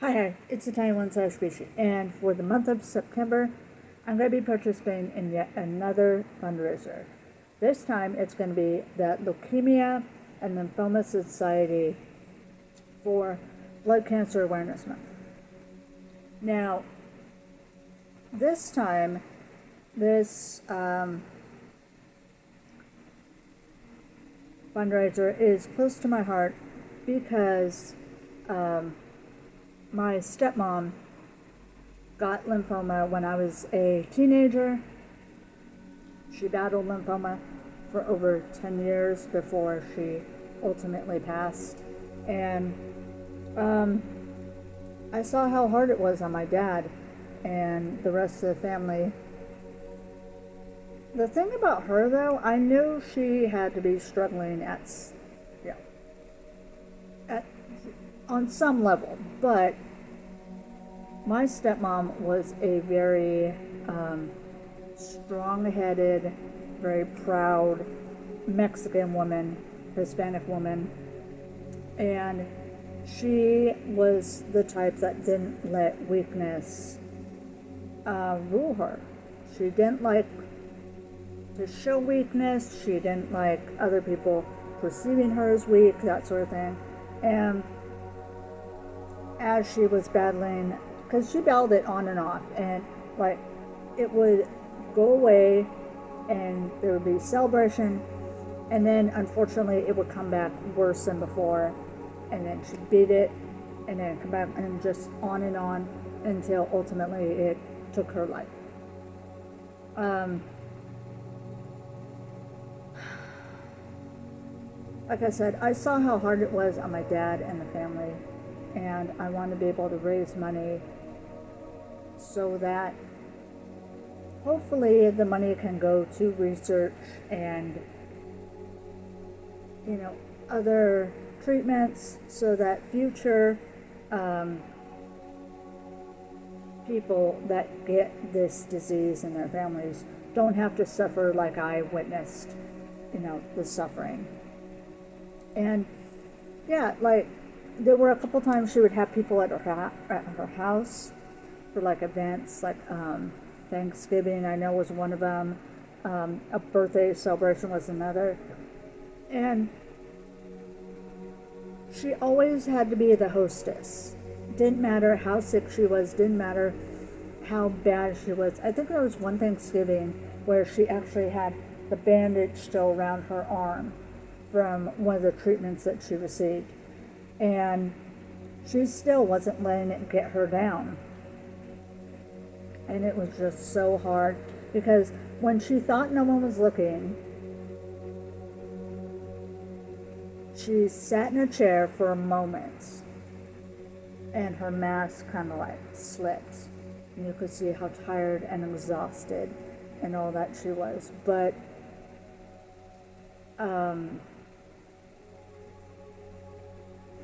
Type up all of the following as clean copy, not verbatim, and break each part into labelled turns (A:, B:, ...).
A: Hi, it's Italian1/Bishie, and for the month of September, I'm going to be participating in yet another fundraiser. This time, it's going to be the Leukemia and Lymphoma Society for Blood Cancer Awareness Month. Now, this time, this fundraiser is close to my heart because my stepmom got lymphoma when I was a teenager. She battled lymphoma for over 10 years before she ultimately passed. And I saw how hard it was on my dad and the rest of the family. The thing about her, though, I knew she had to be struggling on some level, but my stepmom was a very strong-headed, very proud Mexican woman, Hispanic woman, and she was the type that didn't let weakness rule her. She didn't like to show weakness. She didn't like other people perceiving her as weak, that sort of thing. And as she was battling, because she battled it on and off, and like it would go away and there would be celebration, and then unfortunately it would come back worse than before, and then she'd beat it and then come back, and just on and on until ultimately it took her life. Like I said, I saw how hard it was on my dad and the family, and I want to be able to raise money so that hopefully the money can go to research and, other treatments, so that future people that get this disease and their families don't have to suffer like I witnessed, the suffering. And there were a couple times she would have people at her house for like events, like Thanksgiving, I know, was one of them. A birthday celebration was another. And she always had to be the hostess. Didn't matter how sick she was, didn't matter how bad she was. I think there was one Thanksgiving where she actually had the bandage still around her arm from one of the treatments that she received. And she still wasn't letting it get her down. And it was just so hard, because when she thought no one was looking, she sat in a chair for a moment and her mask kind of like slipped. And you could see how tired and exhausted and all that she was. But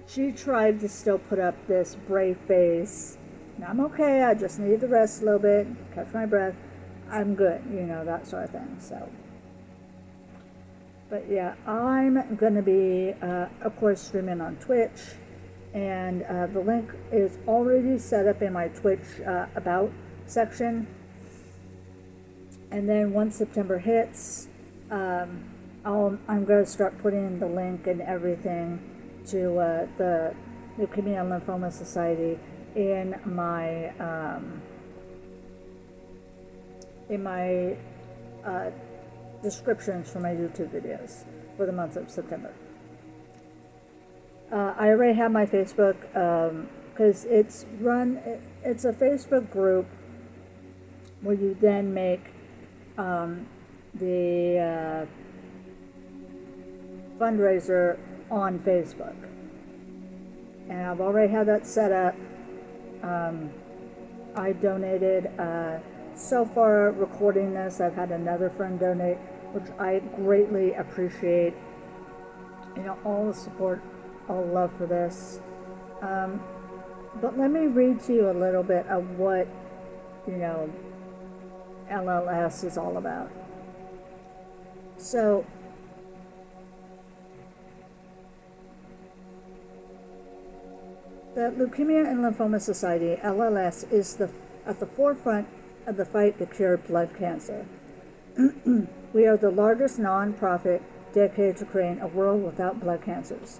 A: she tried to still put up this brave face. I'm okay, I just need to rest a little bit, catch my breath, I'm good, that sort of thing. So, but yeah, I'm going to be, of course, streaming on Twitch, and the link is already set up in my Twitch About section. And then once September hits, I'm going to start putting the link and everything to the Leukemia Lymphoma Society in my descriptions for my YouTube videos for the month of September. I already have my Facebook, because it's a Facebook group where you then make the fundraiser on Facebook. And I've already had that set up. I donated, so far recording this, I've had another friend donate, which I greatly appreciate. All the support, all love for this. But let me read to you a little bit of what, LLS is all about. So the Leukemia and Lymphoma Society, LLS, is at the forefront of the fight to cure blood cancer. We are the largest nonprofit dedicated to creating a world without blood cancers.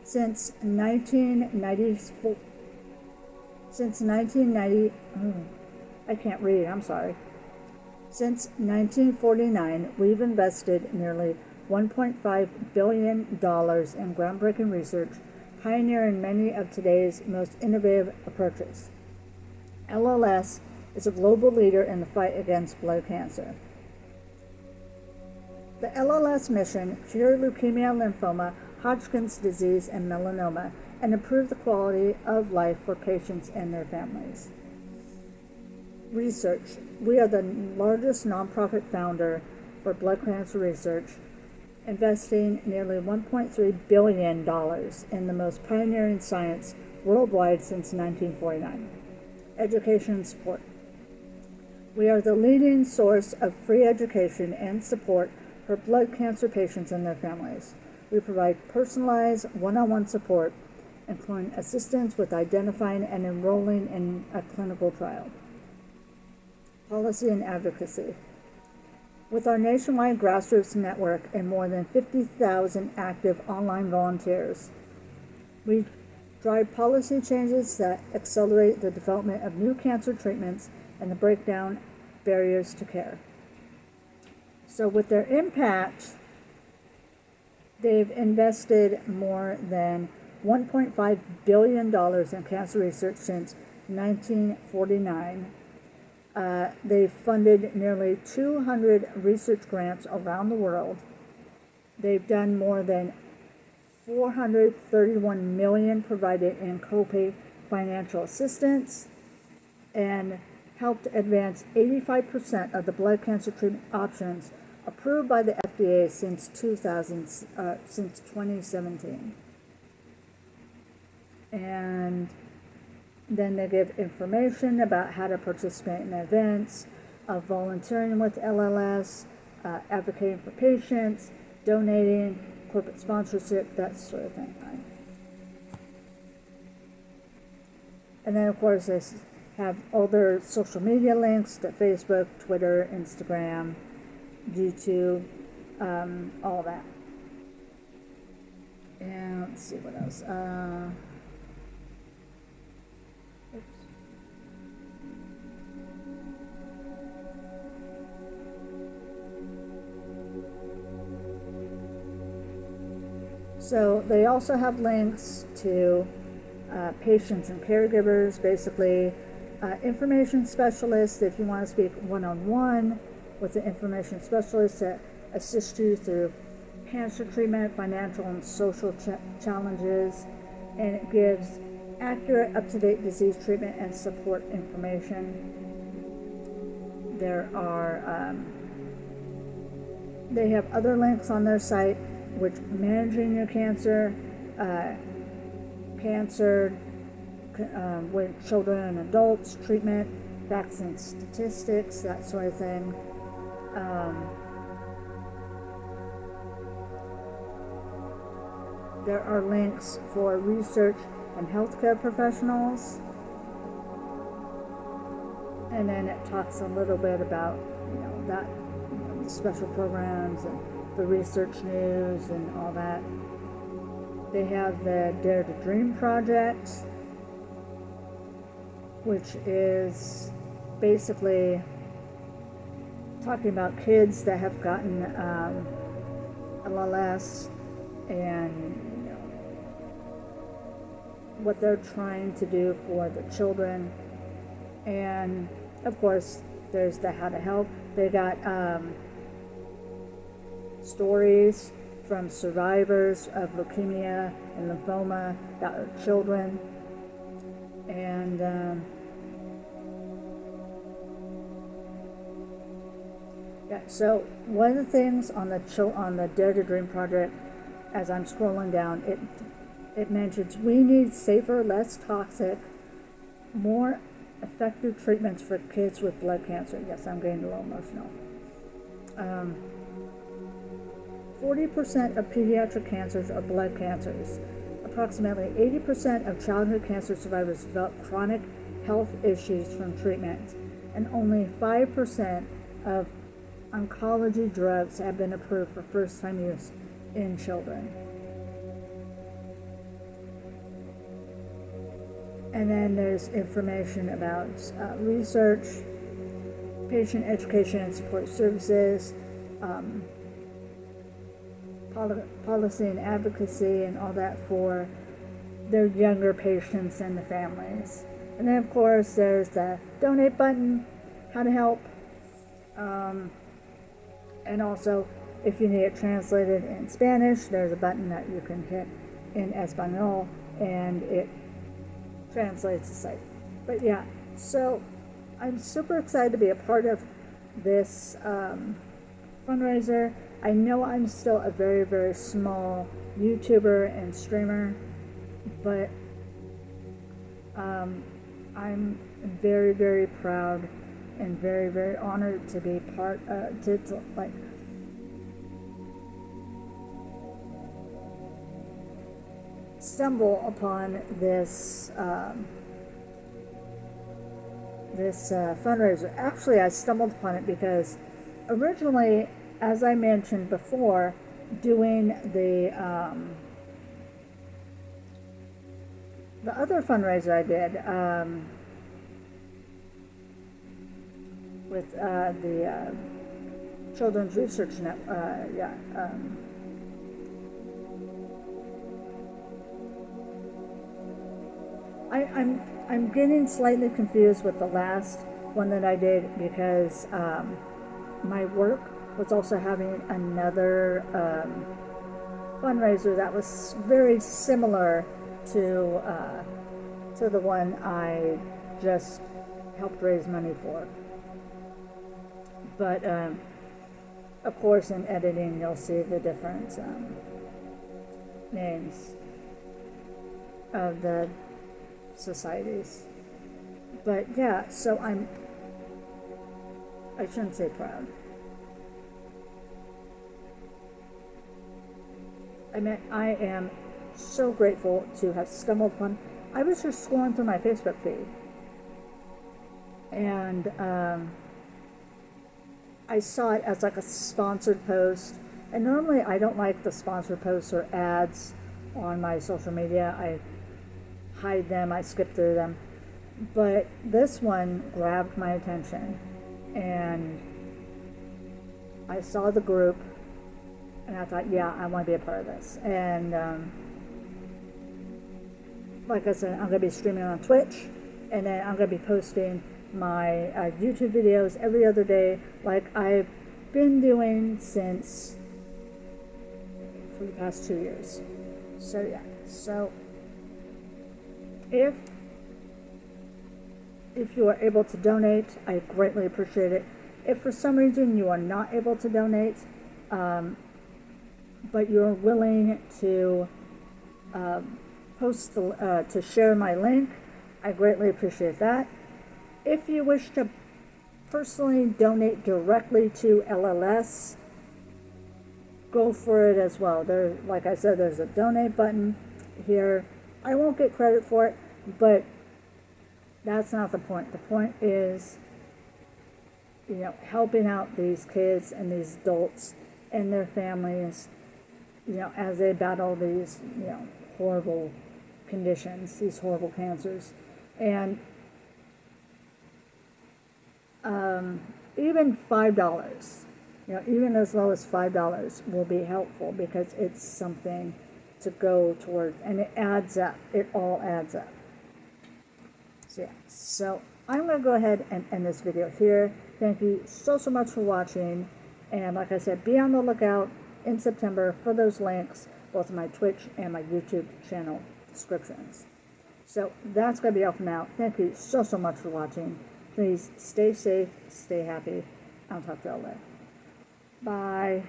A: Since 1994, since 1990, I can't read, I'm sorry. Since 1949, we've invested nearly $1.5 billion in groundbreaking research, pioneering many of today's most innovative approaches. LLS is a global leader in the fight against blood cancer. The LLS mission: cure leukemia, lymphoma, Hodgkin's disease, and melanoma, and improve the quality of life for patients and their families. Research: we are the largest nonprofit founder for blood cancer research, investing nearly $1.3 billion in the most pioneering science worldwide since 1949. Education and support: we are the leading source of free education and support for blood cancer patients and their families. We provide personalized one-on-one support, including assistance with identifying and enrolling in a clinical trial. Policy and advocacy: with our nationwide grassroots network and more than 50,000 active online volunteers, we drive policy changes that accelerate the development of new cancer treatments and to break down barriers to care. So with their impact, they've invested more than $1.5 billion in cancer research since 1949. They've funded nearly 200 research grants around the world. They've done more than $431 million provided in copay financial assistance, and helped advance 85% of the blood cancer treatment options approved by the FDA since 2017. And then they give information about how to participate in events, volunteering with LLS, advocating for patients, donating, corporate sponsorship, that sort of thing. And then, of course, they have all their social media links to Facebook, Twitter, Instagram, YouTube, all that. And let's see what else. So they also have links to patients and caregivers, basically information specialists if you want to speak one-on-one with an information specialist to assist you through cancer treatment, financial and social challenges, and it gives accurate, up-to-date disease treatment and support information. They have other links on their site, which managing your cancer, with children and adults, treatment, facts and statistics, that sort of thing. There are links for research and healthcare professionals. And then it talks a little bit about, the special programs and the research news and all that. They have the Dare to Dream project, which is basically talking about kids that have gotten LLS and what they're trying to do for the children. And of course, there's the How to Help. They got stories from survivors of leukemia and lymphoma that are children. And so one of the things on the Dare to Dream project, as I'm scrolling down, it mentions we need safer, less toxic, more effective treatments for kids with blood cancer. Yes, I'm getting a little emotional. 40% of pediatric cancers are blood cancers. Approximately 80% of childhood cancer survivors develop chronic health issues from treatment, and only 5% of oncology drugs have been approved for first-time use in children. And then there's information about research, patient education and support services, policy and advocacy and all that for their younger patients and the families. And then of course there's the donate button, how to help, and also if you need it translated in Spanish, there's a button that you can hit in Espanol and it translates the site. But yeah, so I'm super excited to be a part of this fundraiser. I know I'm still a very, very small YouTuber and streamer, but I'm very, very proud and very, very honored to be part to like stumble upon this fundraiser. Actually, I stumbled upon it because originally, as I mentioned before, doing the other fundraiser I did with the Children's Research Network, I'm getting slightly confused with the last one that I did because my work was also having another fundraiser that was very similar to the one I just helped raise money for. But of course, in editing, you'll see the different names of the societies. But yeah, so I shouldn't say proud. I mean, I am so grateful to have stumbled upon. I was just scrolling through my Facebook feed, and I saw it as like a sponsored post. And normally I don't like the sponsored posts or ads on my social media. I hide them, I skip through them. But this one grabbed my attention, and I saw the group, and I thought, yeah, I want to be a part of this. And like I said, I'm going to be streaming on Twitch, and then I'm going to be posting my YouTube videos every other day, like I've been doing since for the past 2 years. So yeah, so if you are able to donate, I greatly appreciate it. If for some reason you are not able to donate, but you're willing to to share my link, I greatly appreciate that. If you wish to personally donate directly to LLS, go for it as well. There, like I said, there's a donate button here. I won't get credit for it, but that's not the point. The point is, you know, helping out these kids and these adults and their families, you know, as they battle these, you know, horrible conditions, these horrible cancers. And even $5, you know, even as low as $5 will be helpful, because it's something to go towards, and it adds up. It all adds up. So yeah, so I'm going to go ahead and end this video here. Thank you so much for watching, and like I said, be on the lookout in September for those links, both in my Twitch and my YouTube channel descriptions. So that's going to be all for now. Thank you so much for watching. Please stay safe, stay happy. I'll talk to you all later. Bye.